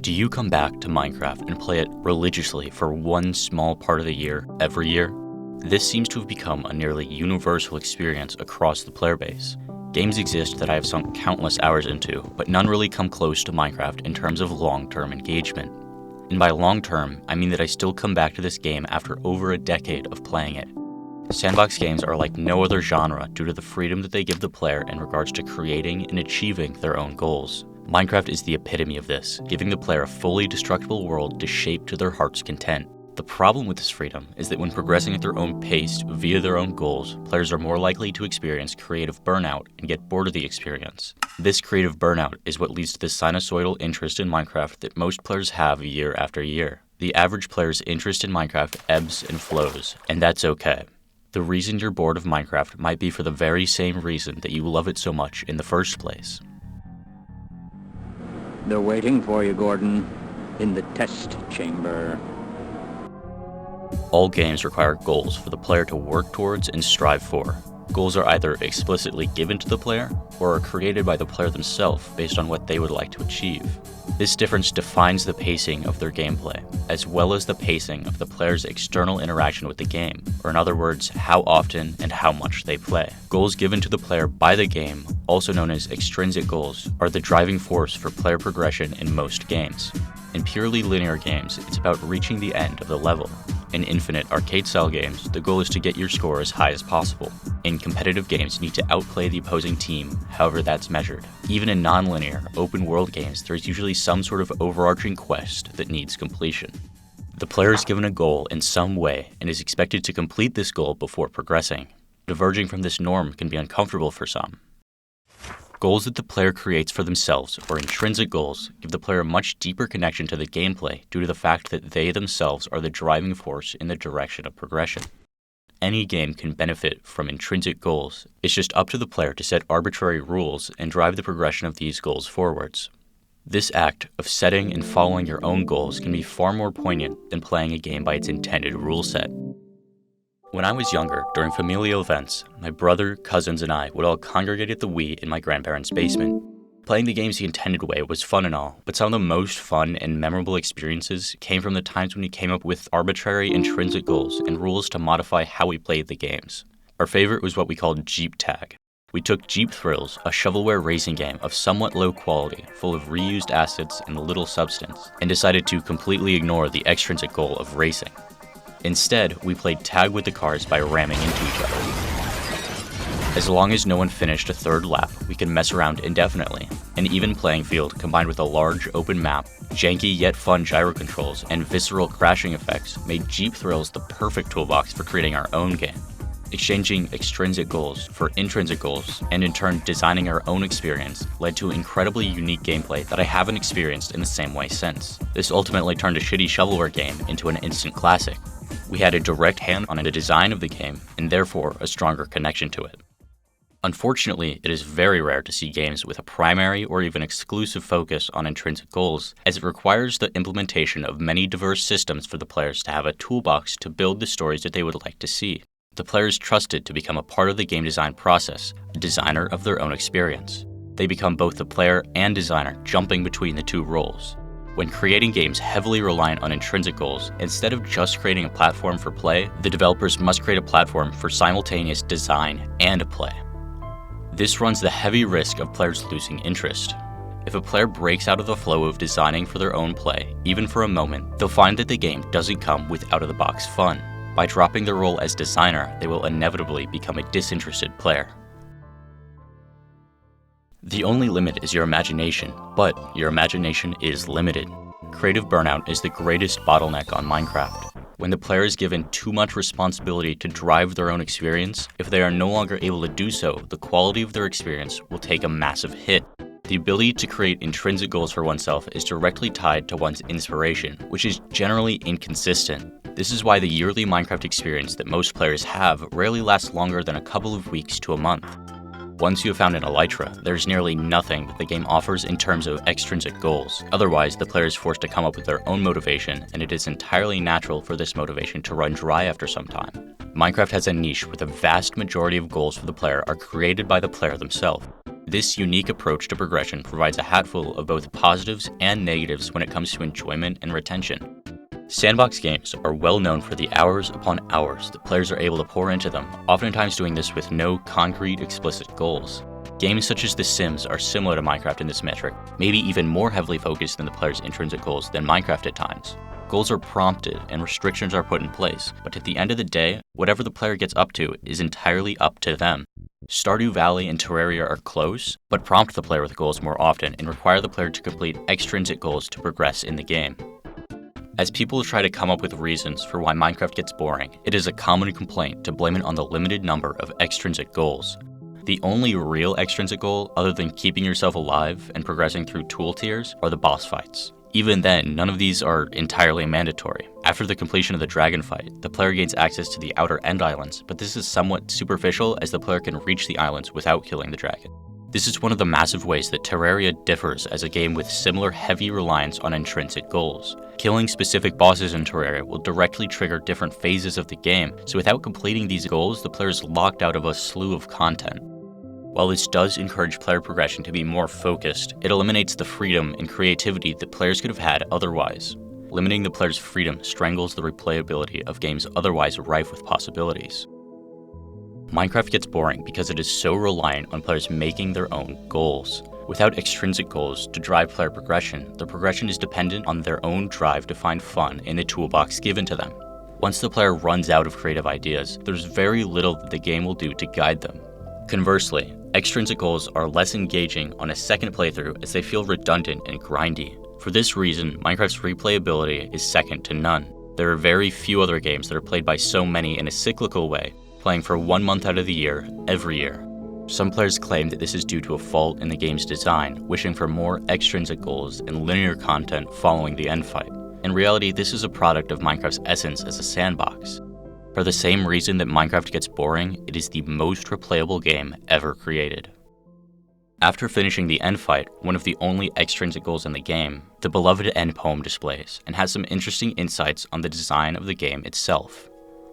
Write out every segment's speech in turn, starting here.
Do you come back to Minecraft and play it religiously for one small part of the year, every year? This seems to have become a nearly universal experience across the player base. Games exist that I have sunk countless hours into, but none really come close to Minecraft in terms of long-term engagement. And by long-term, I mean that I still come back to this game after over a decade of playing it. Sandbox games are like no other genre due to the freedom that they give the player in regards to creating and achieving their own goals. Minecraft is the epitome of this, giving the player a fully destructible world to shape to their heart's content. The problem with this freedom is that when progressing at their own pace via their own goals, players are more likely to experience creative burnout and get bored of the experience. This creative burnout is what leads to the sinusoidal interest in Minecraft that most players have year after year. The average player's interest in Minecraft ebbs and flows, and that's okay. The reason you're bored of Minecraft might be for the very same reason that you love it so much in the first place. They're waiting for you, Gordon, in the test chamber. All games require goals for the player to work towards and strive for. Goals are either explicitly given to the player or are created by the player themselves based on what they would like to achieve. This difference defines the pacing of their gameplay, as well as the pacing of the player's external interaction with the game, or in other words, how often and how much they play. Goals given to the player by the game, also known as extrinsic goals, are the driving force for player progression in most games. In purely linear games, it's about reaching the end of the level. In infinite arcade-style games, the goal is to get your score as high as possible. In competitive games, you need to outplay the opposing team, however that's measured. Even in non-linear, open-world games, there's usually some sort of overarching quest that needs completion. The player is given a goal in some way and is expected to complete this goal before progressing. Diverging from this norm can be uncomfortable for some. Goals that the player creates for themselves, or intrinsic goals, give the player a much deeper connection to the gameplay due to the fact that they themselves are the driving force in the direction of progression. Any game can benefit from intrinsic goals. It's just up to the player to set arbitrary rules and drive the progression of these goals forwards. This act of setting and following your own goals can be far more poignant than playing a game by its intended rule set. When I was younger, during familial events, my brother, cousins, and I would all congregate at the Wii in my grandparents' basement. Playing the games the intended way was fun and all, but some of the most fun and memorable experiences came from the times when we came up with arbitrary intrinsic goals and rules to modify how we played the games. Our favorite was what we called Jeep Tag. We took Jeep Thrills, a shovelware racing game of somewhat low quality, full of reused assets and little substance, and decided to completely ignore the extrinsic goal of racing. Instead, we played tag with the cars by ramming into each other. As long as no one finished a third lap, we could mess around indefinitely. An even playing field combined with a large open map, janky yet fun gyro controls, and visceral crashing effects made Jeep Thrills the perfect toolbox for creating our own game. Exchanging extrinsic goals for intrinsic goals, and in turn designing our own experience, led to incredibly unique gameplay that I haven't experienced in the same way since. This ultimately turned a shitty shovelware game into an instant classic. We had a direct hand on the design of the game, and therefore a stronger connection to it. Unfortunately, it is very rare to see games with a primary or even exclusive focus on intrinsic goals, as it requires the implementation of many diverse systems for the players to have a toolbox to build the stories that they would like to see. The player is trusted to become a part of the game design process, a designer of their own experience. They become both the player and designer, jumping between the two roles. When creating games heavily reliant on intrinsic goals, instead of just creating a platform for play, the developers must create a platform for simultaneous design and play. This runs the heavy risk of players losing interest. If a player breaks out of the flow of designing for their own play, even for a moment, they'll find that the game doesn't come with out-of-the-box fun. By dropping their role as designer, they will inevitably become a disinterested player. The only limit is your imagination, but your imagination is limited. Creative burnout is the greatest bottleneck on Minecraft. When the player is given too much responsibility to drive their own experience, if they are no longer able to do so, the quality of their experience will take a massive hit. The ability to create intrinsic goals for oneself is directly tied to one's inspiration, which is generally inconsistent. This is why the yearly Minecraft experience that most players have rarely lasts longer than a couple of weeks to a month. Once you have found an elytra, there's nearly nothing that the game offers in terms of extrinsic goals. Otherwise, the player is forced to come up with their own motivation, and it is entirely natural for this motivation to run dry after some time. Minecraft has a niche where the vast majority of goals for the player are created by the player themselves. This unique approach to progression provides a hatful of both positives and negatives when it comes to enjoyment and retention. Sandbox games are well known for the hours upon hours that players are able to pour into them, oftentimes doing this with no concrete, explicit goals. Games such as The Sims are similar to Minecraft in this metric, maybe even more heavily focused than the player's intrinsic goals than Minecraft at times. Goals are prompted and restrictions are put in place, but at the end of the day, whatever the player gets up to is entirely up to them. Stardew Valley and Terraria are close, but prompt the player with goals more often and require the player to complete extrinsic goals to progress in the game. As people try to come up with reasons for why Minecraft gets boring, it is a common complaint to blame it on the limited number of extrinsic goals. The only real extrinsic goal, other than keeping yourself alive and progressing through tool tiers, are the boss fights. Even then, none of these are entirely mandatory. After the completion of the dragon fight, the player gains access to the outer end islands, but this is somewhat superficial as the player can reach the islands without killing the dragon. This is one of the massive ways that Terraria differs as a game with similar heavy reliance on intrinsic goals. Killing specific bosses in Terraria will directly trigger different phases of the game, so without completing these goals, the player is locked out of a slew of content. While this does encourage player progression to be more focused, it eliminates the freedom and creativity that players could have had otherwise. Limiting the player's freedom strangles the replayability of games otherwise rife with possibilities. Minecraft gets boring because it is so reliant on players making their own goals. Without extrinsic goals to drive player progression, the progression is dependent on their own drive to find fun in the toolbox given to them. Once the player runs out of creative ideas, there's very little that the game will do to guide them. Conversely, extrinsic goals are less engaging on a second playthrough as they feel redundant and grindy. For this reason, Minecraft's replayability is second to none. There are very few other games that are played by so many in a cyclical way, playing for 1 month out of the year, every year. Some players claim that this is due to a fault in the game's design, wishing for more extrinsic goals and linear content following the end fight. In reality, this is a product of Minecraft's essence as a sandbox. For the same reason that Minecraft gets boring, it is the most replayable game ever created. After finishing the end fight, one of the only extrinsic goals in the game, the beloved end poem displays, and has some interesting insights on the design of the game itself.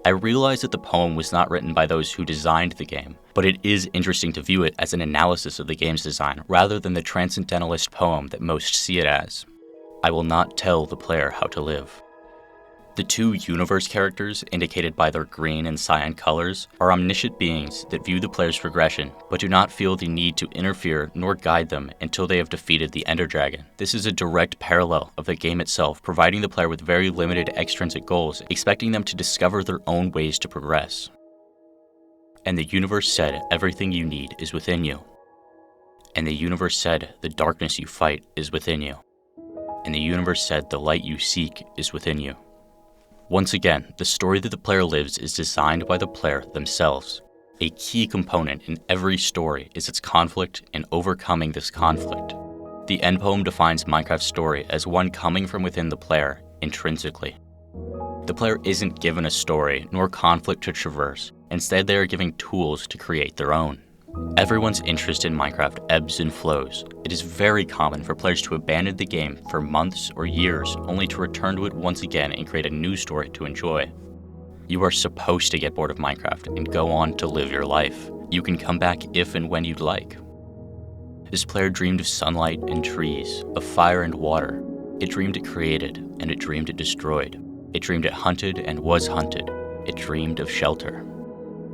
I realize that the poem was not written by those who designed the game, but it is interesting to view it as an analysis of the game's design rather than the transcendentalist poem that most see it as. I will not tell the player how to live. The two universe characters, indicated by their green and cyan colors, are omniscient beings that view the player's progression, but do not feel the need to interfere nor guide them until they have defeated the Ender Dragon. This is a direct parallel of the game itself, providing the player with very limited extrinsic goals, expecting them to discover their own ways to progress. And the universe said, everything you need is within you. And the universe said, the darkness you fight is within you. And the universe said, the light you seek is within you. Once again, the story that the player lives is designed by the player themselves. A key component in every story is its conflict and overcoming this conflict. The end poem defines Minecraft's story as one coming from within the player, intrinsically. The player isn't given a story nor conflict to traverse. Instead, they are given tools to create their own. Everyone's interest in Minecraft ebbs and flows. It is very common for players to abandon the game for months or years, only to return to it once again and create a new story to enjoy. You are supposed to get bored of Minecraft and go on to live your life. You can come back if and when you'd like. This player dreamed of sunlight and trees, of fire and water. It dreamed it created, and it dreamed it destroyed. It dreamed it hunted and was hunted. It dreamed of shelter.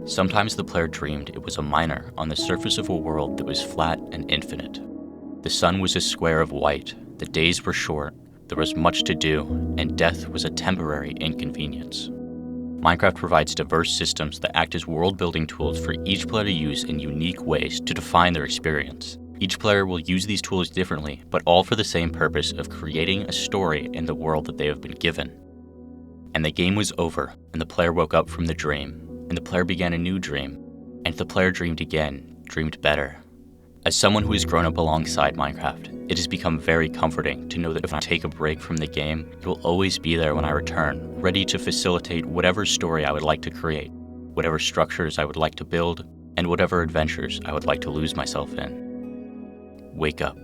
Sometimes the player dreamed it was a miner on the surface of a world that was flat and infinite. The sun was a square of white, the days were short, there was much to do, and death was a temporary inconvenience. Minecraft provides diverse systems that act as world-building tools for each player to use in unique ways to define their experience. Each player will use these tools differently, but all for the same purpose of creating a story in the world that they have been given. And the game was over, and the player woke up from the dream. And the player began a new dream, and the player dreamed again, dreamed better. As someone who has grown up alongside Minecraft, it has become very comforting to know that if I take a break from the game, it will always be there when I return, ready to facilitate whatever story I would like to create, whatever structures I would like to build, and whatever adventures I would like to lose myself in. Wake up.